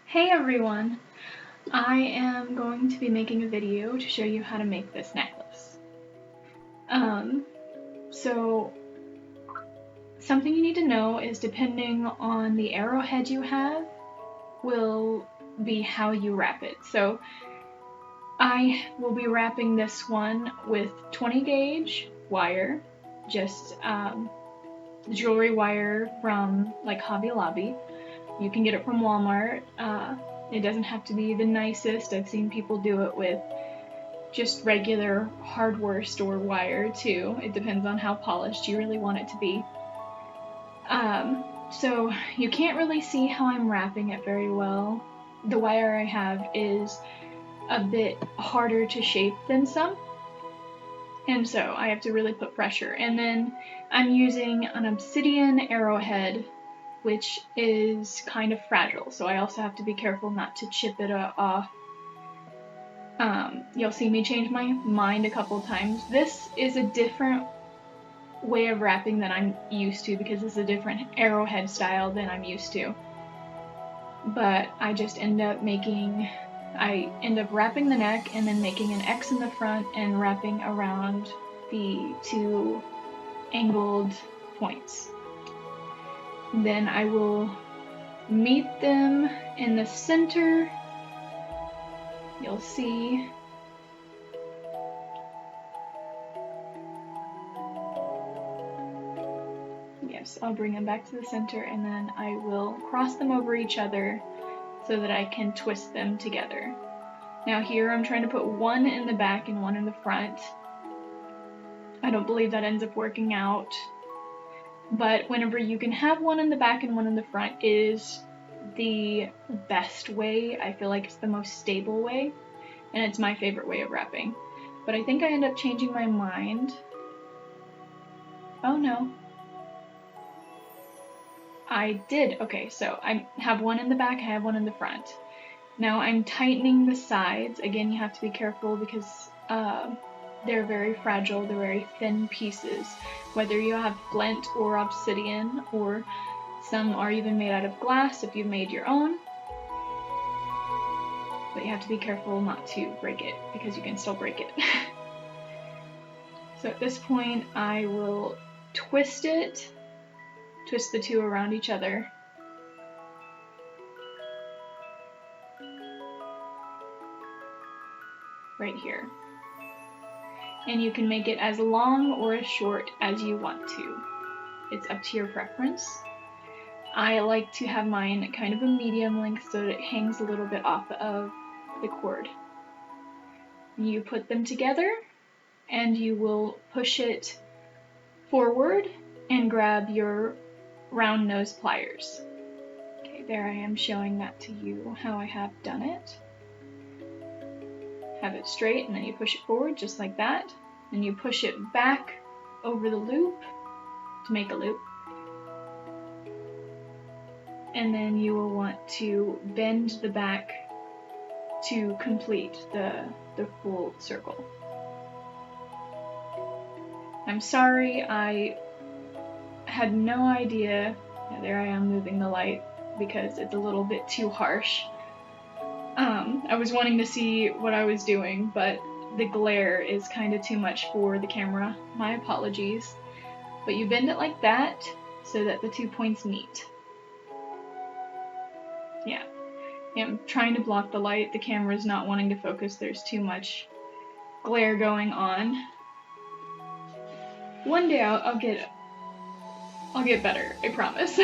Hey everyone! I am going to be making a video to show you how to make this necklace. So something you need to know is depending on the arrowhead you have will be how you wrap it. So I will be wrapping this one with 20 gauge wire, just jewelry wire from like Hobby Lobby. You can get it from Walmart. It doesn't have to be the nicest. I've seen people do it with just regular hardware store wire too. It depends on how polished you really want it to be. So you can't really see how I'm wrapping it very well. The wire I have is a bit harder to shape than some, and so I have to really put pressure. And then I'm using an obsidian arrowhead, which is kind of fragile, so I also have to be careful not to chip it off. You'll see me change my mind a couple times. This is a different way of wrapping than I'm used to because it's a different arrowhead style than I'm used to. But I just end up wrapping the neck and then making an X in the front and wrapping around the two angled points. Then I will meet them in the center. You'll see. Yes, I'll bring them back to the center and then I will cross them over each other so that I can twist them together. Now here I'm trying to put one in the back and one in the front. I don't believe that ends up working out, but whenever you can have one in the back and one in the front is the best way. I feel like it's the most stable way, and it's my favorite way of wrapping. But I think I end up changing my mind. Oh no. I did. Okay, so I have one in the back, I have one in the front. Now I'm tightening the sides. Again, you have to be careful because they're very fragile, they're very thin pieces. Whether you have flint or obsidian, or some are even made out of glass if you've made your own. But you have to be careful not to break it because you can still break it. So at this point I will twist the two around each other. Right here. And you can make it as long or as short as you want to. It's up to your preference. I like to have mine kind of a medium length so that it hangs a little bit off of the cord. You put them together and you will push it forward and grab your round nose pliers. Okay, there I am showing that to you how I have done it. Have it straight and then you push it forward just like that. And you push it back over the loop to make a loop. And then you will want to bend the back to complete the full circle. I'm sorry, I had no idea. Yeah, there I am moving the light because it's a little bit too harsh. I was wanting to see what I was doing, but the glare is kind of too much for the camera. My apologies. But you bend it like that so that the 2 points meet. Yeah, I'm trying to block the light. The camera's not wanting to focus. There's too much glare going on. One day I'll get better, I promise.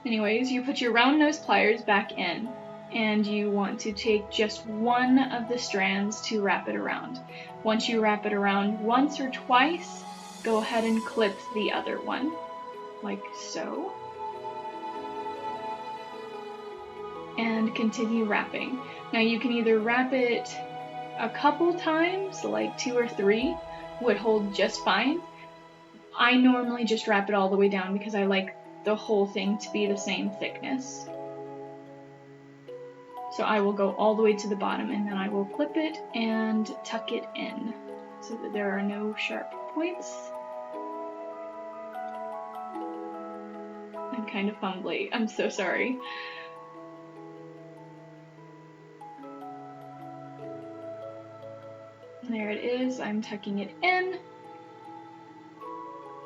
Anyways, you put your round nose pliers back in, and you want to take just one of the strands to wrap it around. Once you wrap it around once or twice, go ahead and clip the other one, like so. And continue wrapping. Now you can either wrap it a couple times, like 2 or 3 would hold just fine. I normally just wrap it all the way down because I like the whole thing to be the same thickness. So I will go all the way to the bottom and then I will clip it and tuck it in so that there are no sharp points. I'm kind of fumbly, I'm so sorry. There it is. I'm tucking it in.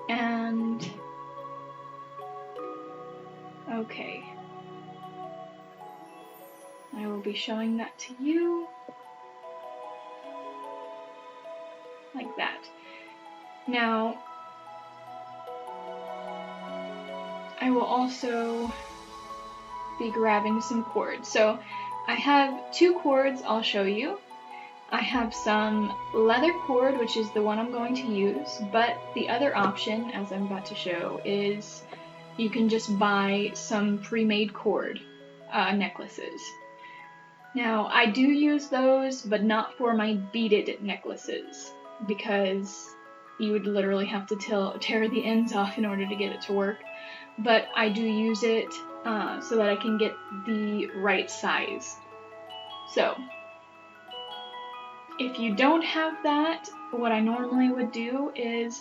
And okay. I will be showing that to you. Like that. Now, I will also be grabbing some cords. So I have 2 cords I'll show you. I have some leather cord, which is the one I'm going to use, but the other option, as I'm about to show, is you can just buy some pre-made cord necklaces. Now, I do use those, but not for my beaded necklaces, because you would literally have to tear the ends off in order to get it to work. But I do use it so that I can get the right size. So, if you don't have that, what I normally would do is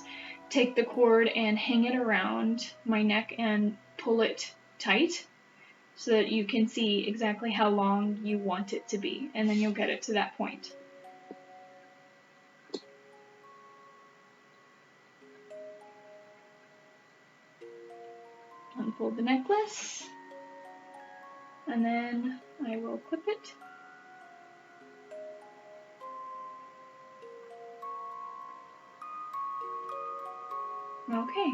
take the cord and hang it around my neck and pull it tight so that you can see exactly how long you want it to be, and then you'll get it to that point. Unfold the necklace, and then I will clip it. Okay.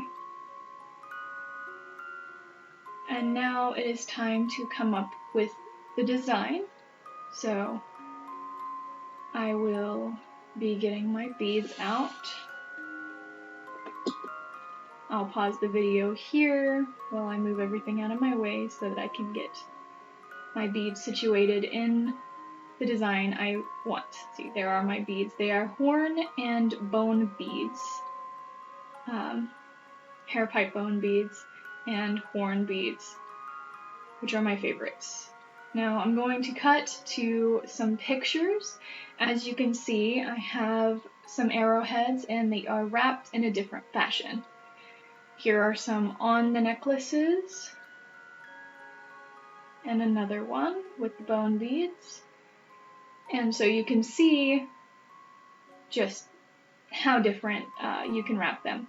And now it is time to come up with the design. So I will be getting my beads out. I'll pause the video here while I move everything out of my way so that I can get my beads situated in the design I want. See, there are my beads. They are horn and bone beads. Hair pipe bone beads and horn beads, which are my favorites. Now I'm going to cut to some pictures. As you can see, I have some arrowheads and they are wrapped in a different fashion. Here are some on the necklaces, and another one with the bone beads. And so you can see just how different you can wrap them.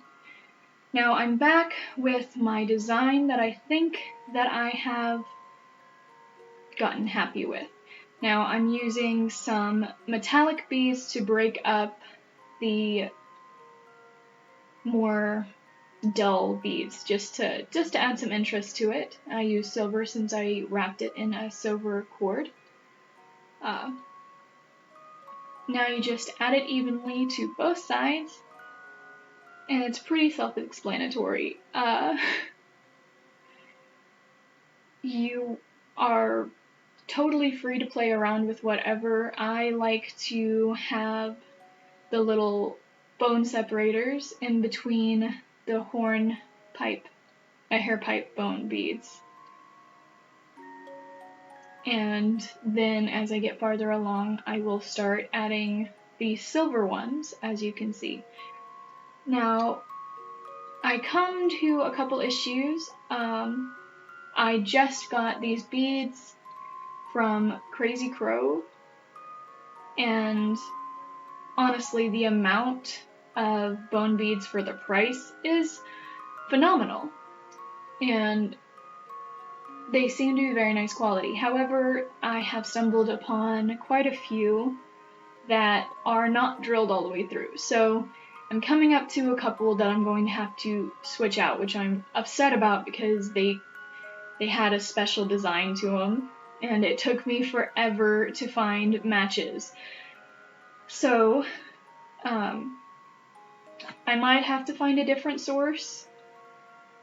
Now I'm back with my design that I think that I have gotten happy with. Now I'm using some metallic beads to break up the more dull beads, just to add some interest to it. I use silver since I wrapped it in a silver cord. Now you just add it evenly to both sides, and it's pretty self-explanatory. You are totally free to play around with whatever. I like to have the little bone separators in between the hair pipe bone beads. And then as I get farther along, I will start adding the silver ones, as you can see. Now, I come to a couple issues. I just got these beads from Crazy Crow, and honestly, the amount of bone beads for the price is phenomenal, and they seem to be very nice quality. However, I have stumbled upon quite a few that are not drilled all the way through, so I'm coming up to a couple that I'm going to have to switch out, which I'm upset about because they had a special design to them, and it took me forever to find matches. So, I might have to find a different source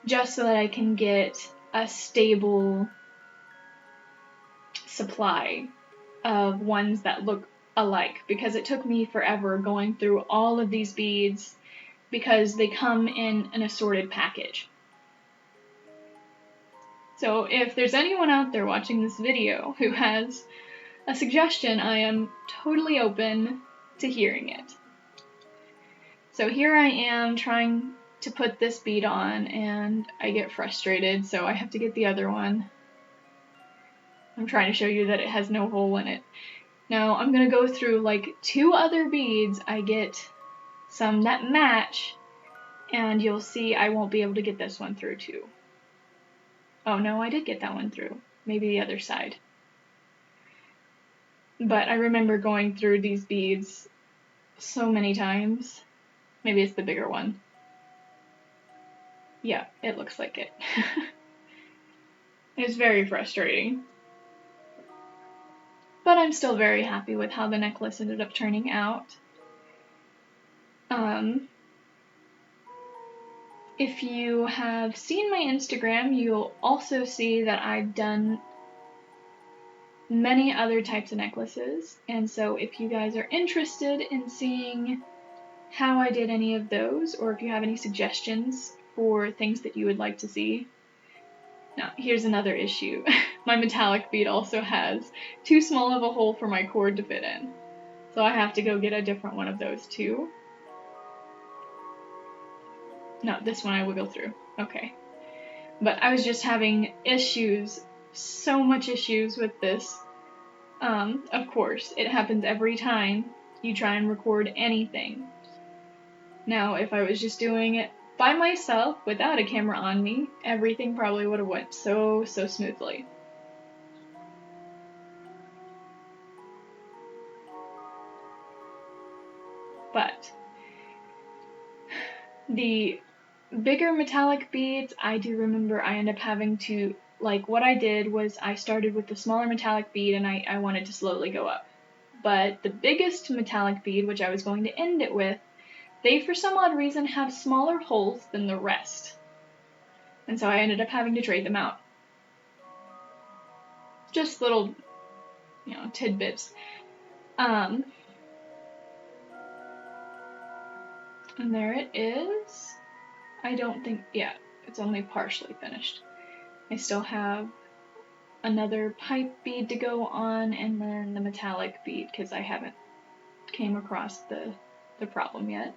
just so that I can get a stable supply of ones that look alike, because it took me forever going through all of these beads because they come in an assorted package. So if there's anyone out there watching this video who has a suggestion, I am totally open to hearing it. So here I am trying to put this bead on, and I get frustrated, so I have to get the other one. I'm trying to show you that it has no hole in it. Now I'm gonna go through like 2 other beads. I get some that match, and you'll see I won't be able to get this one through too. Oh no, I did get that one through. Maybe the other side. But I remember going through these beads so many times. Maybe it's the bigger one. Yeah, it looks like it. It's very frustrating. But I'm still very happy with how the necklace ended up turning out. If you have seen my Instagram, you'll also see that I've done many other types of necklaces, and so if you guys are interested in seeing how I did any of those, or if you have any suggestions for things that you would like to see. Now, here's another issue. My metallic bead also has too small of a hole for my cord to fit in, so I have to go get a different one of those too. No, this one I will go through. Okay. But I was just having issues, so much issues with this. Of course, it happens every time you try and record anything. Now, if I was just doing it by myself without a camera on me, everything probably would have went so smoothly. But the bigger metallic beads, I do remember I ended up having to, like, what I did was I started with the smaller metallic bead and I wanted to slowly go up. But the biggest metallic bead, which I was going to end it with, they for some odd reason have smaller holes than the rest. And so I ended up having to trade them out. Just little, tidbits. And there it is. I don't think, yeah, it's only partially finished. I still have another pipe bead to go on, and then the metallic bead, because I haven't came across the problem yet.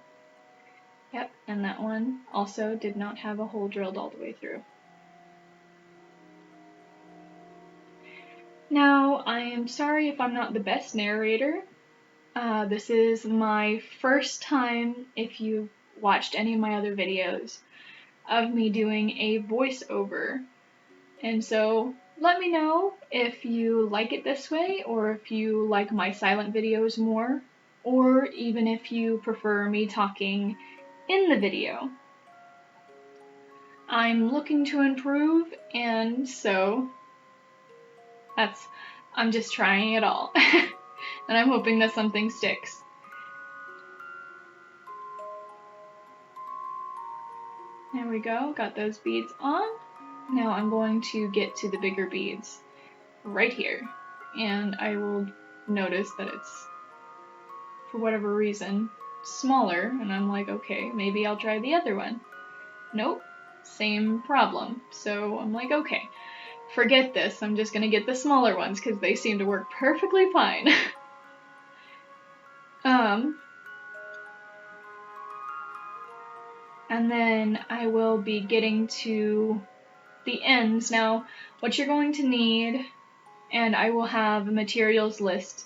Yep, and that one also did not have a hole drilled all the way through. Now, I am sorry if I'm not the best narrator. This is my first time, if you've watched any of my other videos, of me doing a voiceover. And so, let me know if you like it this way, or if you like my silent videos more, or even if you prefer me talking in the video. I'm looking to improve, and so I'm just trying it all. And I'm hoping that something sticks. There we go, got those beads on. Now I'm going to get to the bigger beads right here. And I will notice that it's, for whatever reason, smaller. And I'm like, okay, maybe I'll try the other one. Nope, same problem. So I'm like, okay, forget this. I'm just gonna get the smaller ones because they seem to work perfectly fine. And then I will be getting to the ends. Now, what you're going to need, and I will have a materials list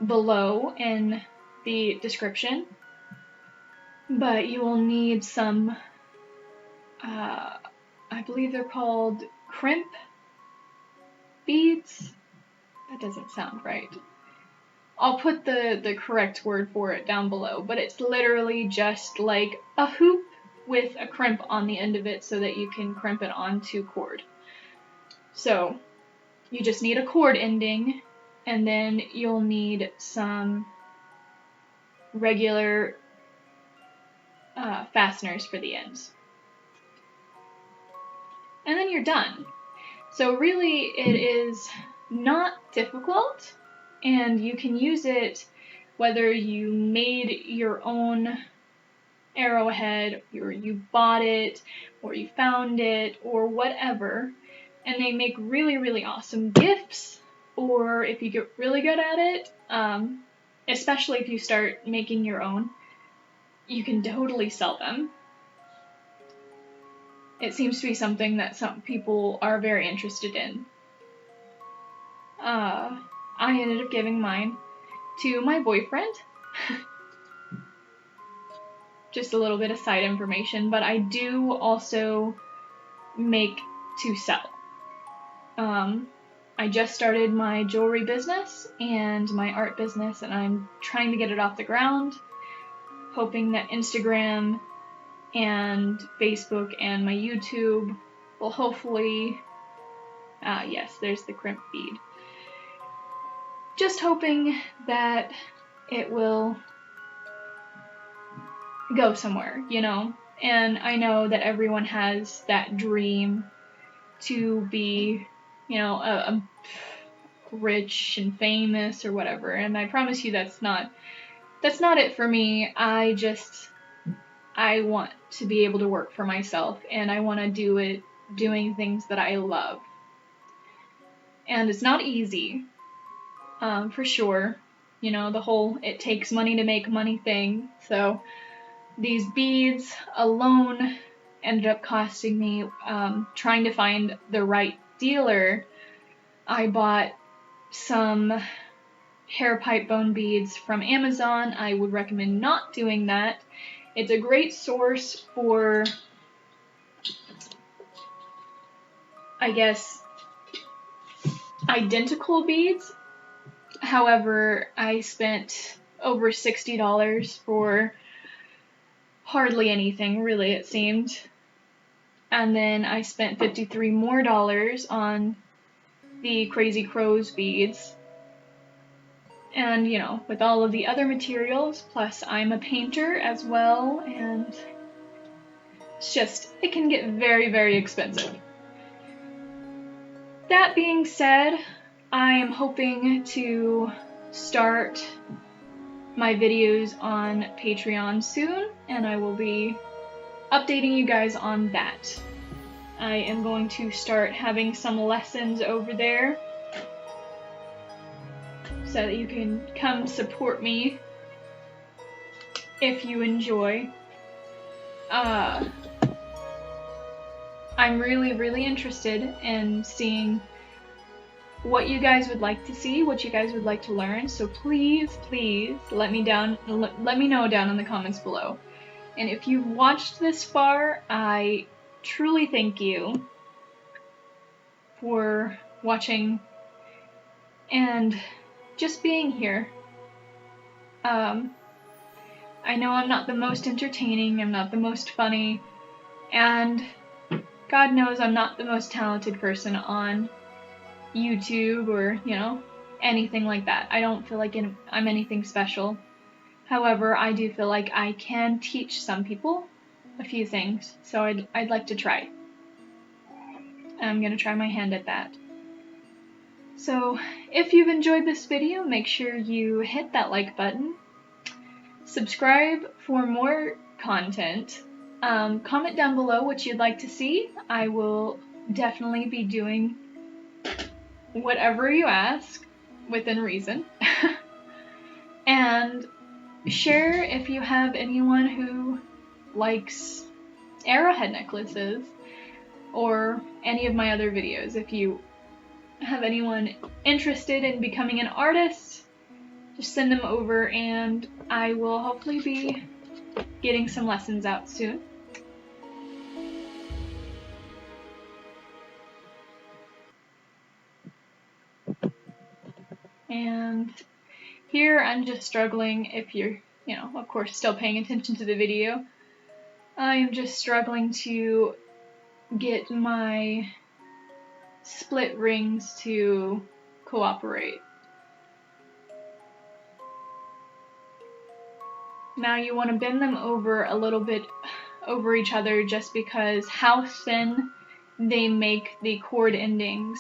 below in the description, but you will need some, I believe they're called crimp beads. That doesn't sound right. I'll put the correct word for it down below, but it's literally just like a hoop with a crimp on the end of it so that you can crimp it onto cord. So you just need a cord ending, and then you'll need some regular fasteners for the ends. And then you're done. So really it is not difficult, and you can use it whether you made your own Arrowhead, or you bought it, or you found it, or whatever, and they make really awesome gifts, or if you get really good at it, especially if you start making your own, you can totally sell them. It seems to be something that some people are very interested in. I ended up giving mine to my boyfriend. Just a little bit of side information, but I do also make to sell. I just started my jewelry business and my art business, and I'm trying to get it off the ground, hoping that Instagram and Facebook and my YouTube will hopefully, yes, there's the crimp bead. Just hoping that it will go somewhere, you know? And I know that everyone has that dream to be, you know, a rich and famous or whatever, and I promise you that's not it for me. I want to be able to work for myself, and I want to do it doing things that I love. And it's not easy, for sure. You know, the whole it takes money to make money thing. So these beads alone ended up costing me, trying to find the right dealer. I bought some hair pipe bone beads from Amazon. I would recommend not doing that. It's a great source for, I guess, identical beads. However, I spent over $60 for hardly anything, really, it seemed. And then I spent $53 more on the Crazy Crows beads. And, you know, with all of the other materials, plus I'm a painter as well, and it's just, it can get very, very expensive. That being said, I am hoping to start my videos on Patreon soon, and I will be updating you guys on that. I am going to start having some lessons over there, so that you can come support me if you enjoy. I'm really, really interested in seeing what you guys would like to see, what you guys would like to learn, so please, please let me know down in the comments below. And if you've watched this far, I truly thank you for watching and just being here. I know I'm not the most entertaining, I'm not the most funny, and God knows I'm not the most talented person on YouTube or, you know, anything like that. I don't feel like I'm anything special. However, I do feel like I can teach some people a few things, so I'd like to try. I'm gonna try my hand at that. So, if you've enjoyed this video, make sure you hit that like button, subscribe for more content, comment down below what you'd like to see. I will definitely be doing whatever you ask, within reason. And share if you have anyone who likes Arrowhead necklaces, or any of my other videos. If you have anyone interested in becoming an artist, just send them over and I will hopefully be getting some lessons out soon. And here I'm just struggling, if you're, you know, of course still paying attention to the video, I'm just struggling to get my split rings to cooperate. Now you want to bend them over a little bit over each other, just because how thin they make the cord endings,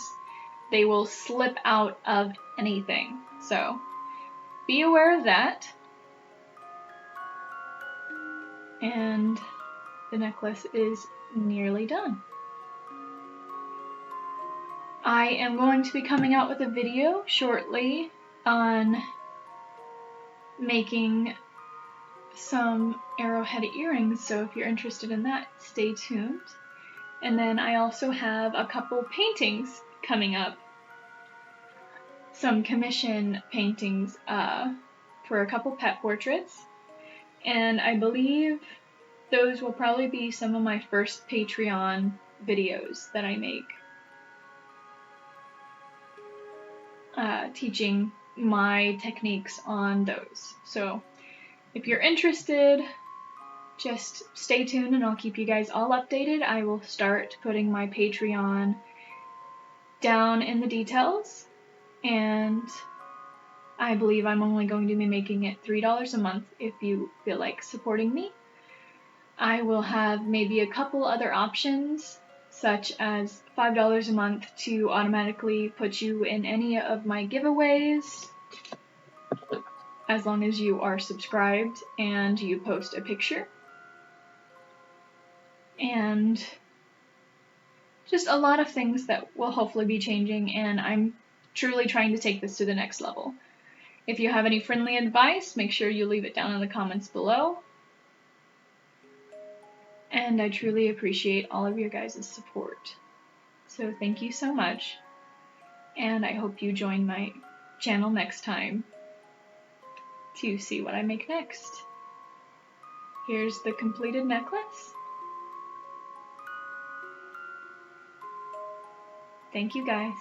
they will slip out of anything. So be aware of that. And the necklace is nearly done. I am going to be coming out with a video shortly on making some Arrowhead earrings, so if you're interested in that, stay tuned. And then I also have a couple paintings coming up. some commission paintings for a couple pet portraits, and I believe those will probably be some of my first Patreon videos that I make, teaching my techniques on those. So if you're interested, just stay tuned and I'll keep you guys all updated. I will start putting my Patreon down in the details, and I believe I'm only going to be making it $3 a month if you feel like supporting me. I will have maybe a couple other options, such as $5 a month to automatically put you in any of my giveaways, as long as you are subscribed and you post a picture. And just a lot of things that will hopefully be changing, and I'm truly trying to take this to the next level. If you have any friendly advice, make sure you leave it down in the comments below. And I truly appreciate all of your guys' support. So thank you so much, and I hope you join my channel next time to see what I make next. Here's the completed necklace. Thank you guys.